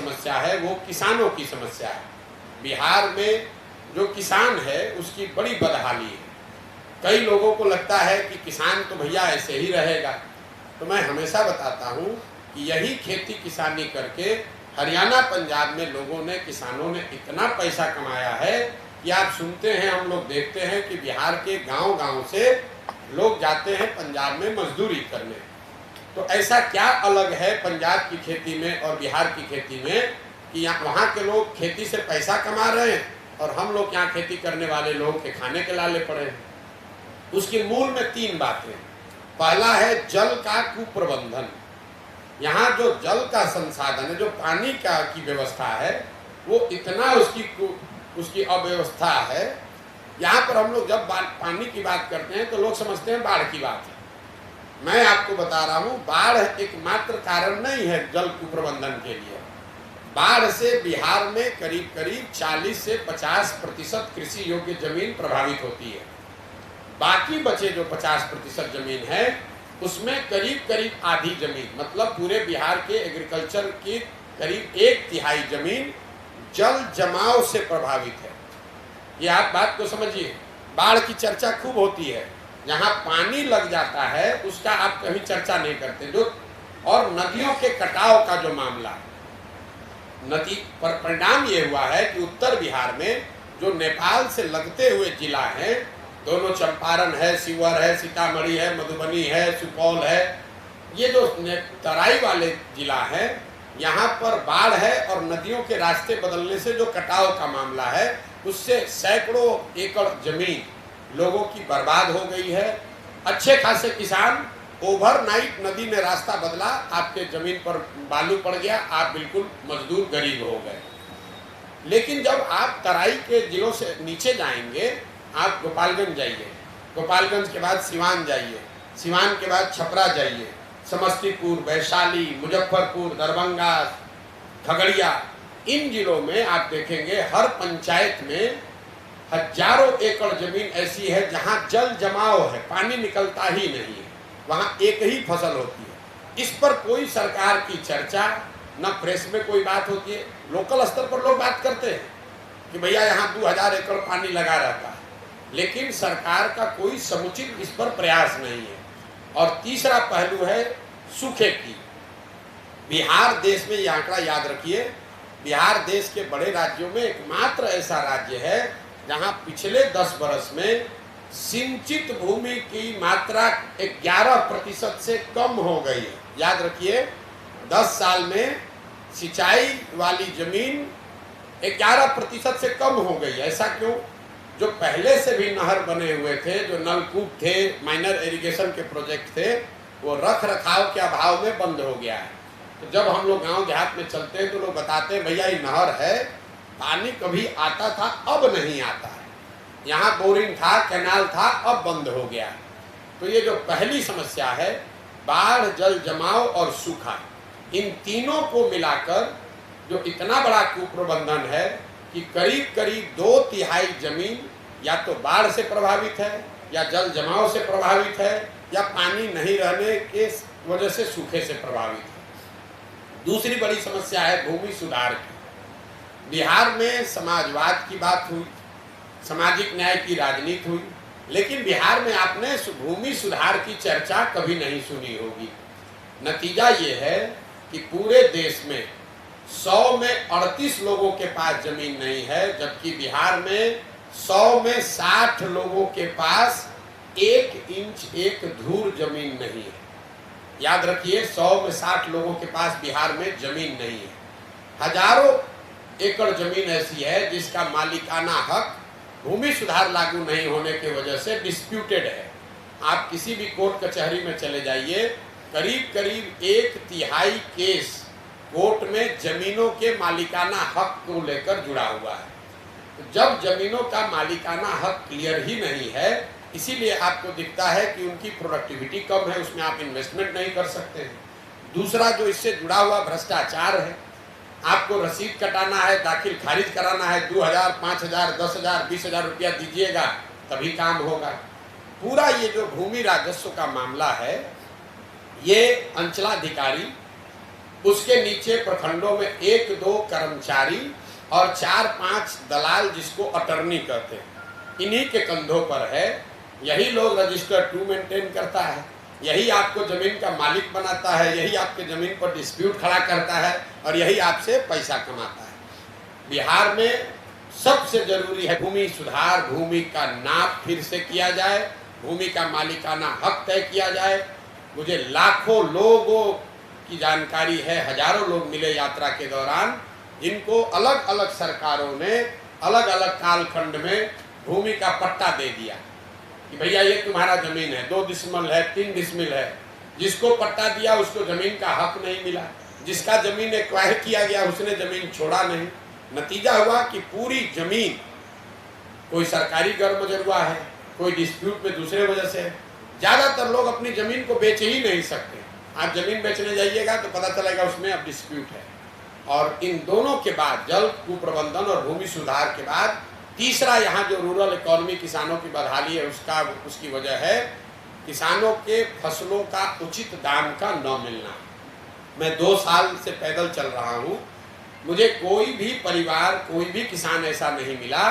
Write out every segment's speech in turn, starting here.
समस्या है वो किसानों की समस्या है। बिहार में जो किसान है उसकी बड़ी बदहाली है। कई लोगों को लगता है कि किसान तो भैया ऐसे ही रहेगा, तो मैं हमेशा बताता हूँ कि यही खेती किसानी करके हरियाणा पंजाब में लोगों ने, किसानों ने इतना पैसा कमाया है कि आप सुनते हैं, हम लोग देखते हैं कि बिहार के गांव-गांव से लोग जाते हैं पंजाब में मजदूरी करने। तो ऐसा क्या अलग है पंजाब की खेती में और बिहार की खेती में कि वहाँ के लोग खेती से पैसा कमा रहे हैं और हम लोग यहाँ खेती करने वाले लोग के खाने के लाले पड़े हैं। उसके मूल में 3 बातें। पहला है जल का कुप्रबंधन। यहाँ जो जल का संसाधन है, जो पानी की व्यवस्था है, वो इतना उसकी अव्यवस्था है। यहाँ पर हम लोग जब पानी की बात करते हैं तो लोग समझते हैं बाढ़ की बात है। मैं आपको बता रहा हूँ, बाढ़ एकमात्र कारण नहीं है जल कुप्रबंधन के लिए। बाढ़ से बिहार में करीब करीब 40 से 50% कृषि योग्य जमीन प्रभावित होती है। बाकी बचे जो 50% जमीन है उसमें करीब करीब आधी जमीन, मतलब पूरे बिहार के एग्रीकल्चर की करीब 1/3 जमीन जल जमाव से प्रभावित है। ये आप बात को समझिए। बाढ़ की चर्चा खूब होती है, जहाँ पानी लग जाता है उसका आप कभी चर्चा नहीं करते। जो और नदियों के कटाव का जो मामला है, नदी पर परिणाम ये हुआ है कि उत्तर बिहार में जो नेपाल से लगते हुए जिला हैं, दोनों चंपारण है, शिवहर है, सीतामढ़ी है, मधुबनी है, सुपौल है, ये जो तराई वाले जिला हैं, यहाँ पर बाढ़ है और नदियों के रास्ते बदलने से जो कटाव का मामला है उससे सैकड़ों एकड़ जमीन लोगों की बर्बाद हो गई है। अच्छे खासे किसान, ओवरनाइट नदी ने रास्ता बदला, आपके जमीन पर बालू पड़ गया, आप बिल्कुल मजदूर गरीब हो गए। लेकिन जब आप तराई के जिलों से नीचे जाएंगे, आप गोपालगंज जाइए, गोपालगंज के बाद सिवान जाइए, सिवान के बाद छपरा जाइए, समस्तीपुर, वैशाली, मुजफ्फरपुर, दरभंगा, खगड़िया, इन जिलों में आप देखेंगे हर पंचायत में हजारों एकड़ जमीन ऐसी है जहां जल जमाव है, पानी निकलता ही नहीं है, वहां एक ही फसल होती है। इस पर कोई सरकार की चर्चा, न प्रेस में कोई बात होती है। लोकल स्तर पर लोग बात करते हैं कि भैया यहाँ 2000 एकड़ पानी लगा रहता है, लेकिन सरकार का कोई समुचित इस पर प्रयास नहीं है। और तीसरा पहलू है सूखे की। बिहार देश में, ये आंकड़ा याद रखिए, बिहार देश के बड़े राज्यों में एकमात्र ऐसा राज्य है जहां पिछले 10 वर्ष में सिंचित भूमि की मात्रा 11% से कम हो गई है। याद रखिए, 10 साल में सिंचाई वाली जमीन 11% से कम हो गई। ऐसा क्यों? जो पहले से भी नहर बने हुए थे, जो नलकूप थे, माइनर इरिगेशन के प्रोजेक्ट थे, वो रख रखाव के अभाव में बंद हो गया है। तो जब हम लोग गांव देहात में चलते हैं तो लोग बताते हैं भैया ये नहर है, पानी कभी आता था अब नहीं आता है, यहाँ बोरिंग था, कैनाल था, अब बंद हो गया। तो ये जो पहली समस्या है, बाढ़, जल जमाव और सूखा, इन तीनों को मिलाकर जो इतना बड़ा कुप्रबंधन है कि करीब करीब 2/3 जमीन या तो बाढ़ से प्रभावित है, या जल जमाव से प्रभावित है, या पानी नहीं रहने के वजह से सूखे से प्रभावित है। दूसरी बड़ी समस्या है भूमि सुधार की। बिहार में समाजवाद की बात हुई, सामाजिक न्याय की राजनीति हुई, लेकिन बिहार में आपने भूमि सुधार की चर्चा कभी नहीं सुनी होगी। नतीजा ये है कि पूरे देश में 100 में 38 लोगों के पास जमीन नहीं है, जबकि बिहार में 100 में 60 लोगों के पास 1 इंच 1 धूर जमीन नहीं है। याद रखिए, 100 में 60 लोगों के पास बिहार में जमीन नहीं है। हजारों एकड़ जमीन ऐसी है जिसका मालिकाना हक भूमि सुधार लागू नहीं होने की वजह से डिस्प्यूटेड है। आप किसी भी कोर्ट कचहरी में चले जाइए, करीब करीब 1/3 केस कोर्ट में जमीनों के मालिकाना हक को लेकर जुड़ा हुआ है। तो जब जमीनों का मालिकाना हक क्लियर ही नहीं है, इसीलिए आपको दिखता है कि उनकी प्रोडक्टिविटी कम है, उसमें आप इन्वेस्टमेंट नहीं कर सकते हैं। दूसरा जो इससे जुड़ा हुआ भ्रष्टाचार है, आपको रसीद कटाना है, दाखिल खारिज कराना है, 2000, 5000, 10,000, 20,000 रुपया दीजिएगा तभी काम होगा। पूरा ये जो भूमि राजस्व का मामला है, ये अंचलाधिकारी उसके नीचे प्रखंडों में 1-2 कर्मचारी और 4-5 दलाल, जिसको अटर्नी कहते हैं, इन्हीं के कंधों पर है। यही लोग रजिस्टर 2 मेंटेन करता है, यही आपको जमीन का मालिक बनाता है, यही आपके जमीन पर डिस्प्यूट खड़ा करता है और यही आपसे पैसा कमाता है। बिहार में सबसे जरूरी है भूमि सुधार, भूमि का नाप फिर से किया जाए, भूमि का मालिकाना हक तय किया जाए। मुझे लाखों लोगों की जानकारी है, हजारों लोग मिले यात्रा के दौरान, इनको अलग अलग सरकारों ने अलग अलग कालखंड में भूमि का पट्टा दे दिया कि भैया ये तुम्हारा जमीन है, 2 डिसमिल है, 3 डिसमिल है। जिसको पट्टा दिया उसको जमीन का हक नहीं मिला, जिसका जमीन एक्वायर किया गया उसने जमीन छोड़ा नहीं। नतीजा हुआ कि पूरी जमीन, कोई सरकारी गैरमजरूआ है, कोई डिस्प्यूट में दूसरे वजह से है। ज़्यादातर लोग अपनी ज़मीन को बेच ही नहीं सकते। आप ज़मीन बेचने जाइएगा तो पता चलेगा उसमें अब डिस्प्यूट है। और इन दोनों के बाद, जल कुप्रबंधन और भूमि सुधार के बाद, तीसरा यहाँ जो रूरल इकोनॉमी, किसानों की बदहाली है, उसकी वजह है किसानों के फसलों का उचित दाम का न मिलना। मैं 2 साल से पैदल चल रहा हूँ, मुझे कोई भी परिवार, कोई भी किसान ऐसा नहीं मिला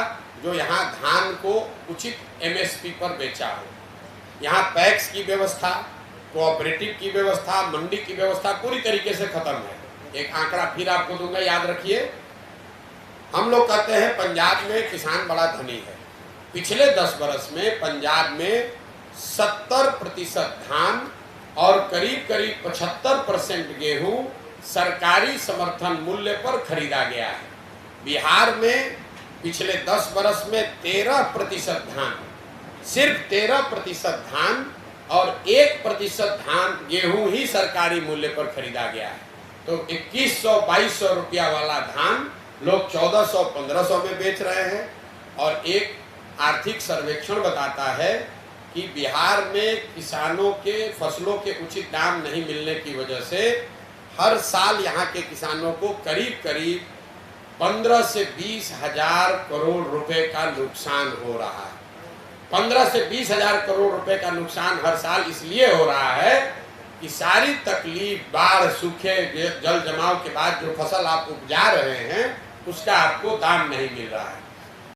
जो यहाँ धान को उचित MSP पर बेचा हो। यहाँ पैक्स की व्यवस्था, कोऑपरेटिव की व्यवस्था, मंडी की व्यवस्था पूरी तरीके से खत्म है। एक आंकड़ा फिर आपको दूंगा, याद रखिए। हम लोग कहते हैं पंजाब में किसान बड़ा धनी है। पिछले 10 वर्ष में पंजाब में 70% धान और करीब करीब 75% गेहूं सरकारी समर्थन मूल्य पर खरीदा गया है। बिहार में पिछले 10 वर्ष में 13% धान, सिर्फ 13% धान और 1% धान गेहूं ही सरकारी मूल्य पर खरीदा गया है। तो 2100-2200 रुपया वाला धान लोग 1400-1500 में बेच रहे हैं। और एक आर्थिक सर्वेक्षण बताता है कि बिहार में किसानों के फसलों के उचित दाम नहीं मिलने की वजह से हर साल यहाँ के किसानों को करीब करीब 15 से 20 हजार करोड़ रुपए का नुकसान हो रहा है। 15 से 20 हजार करोड़ रुपए का नुकसान हर साल इसलिए हो रहा है कि सारी तकलीफ, बाढ़, सूखे, जल जमाव के बाद जो फसल आप उपजा रहे हैं उसका आपको दाम नहीं मिल रहा है।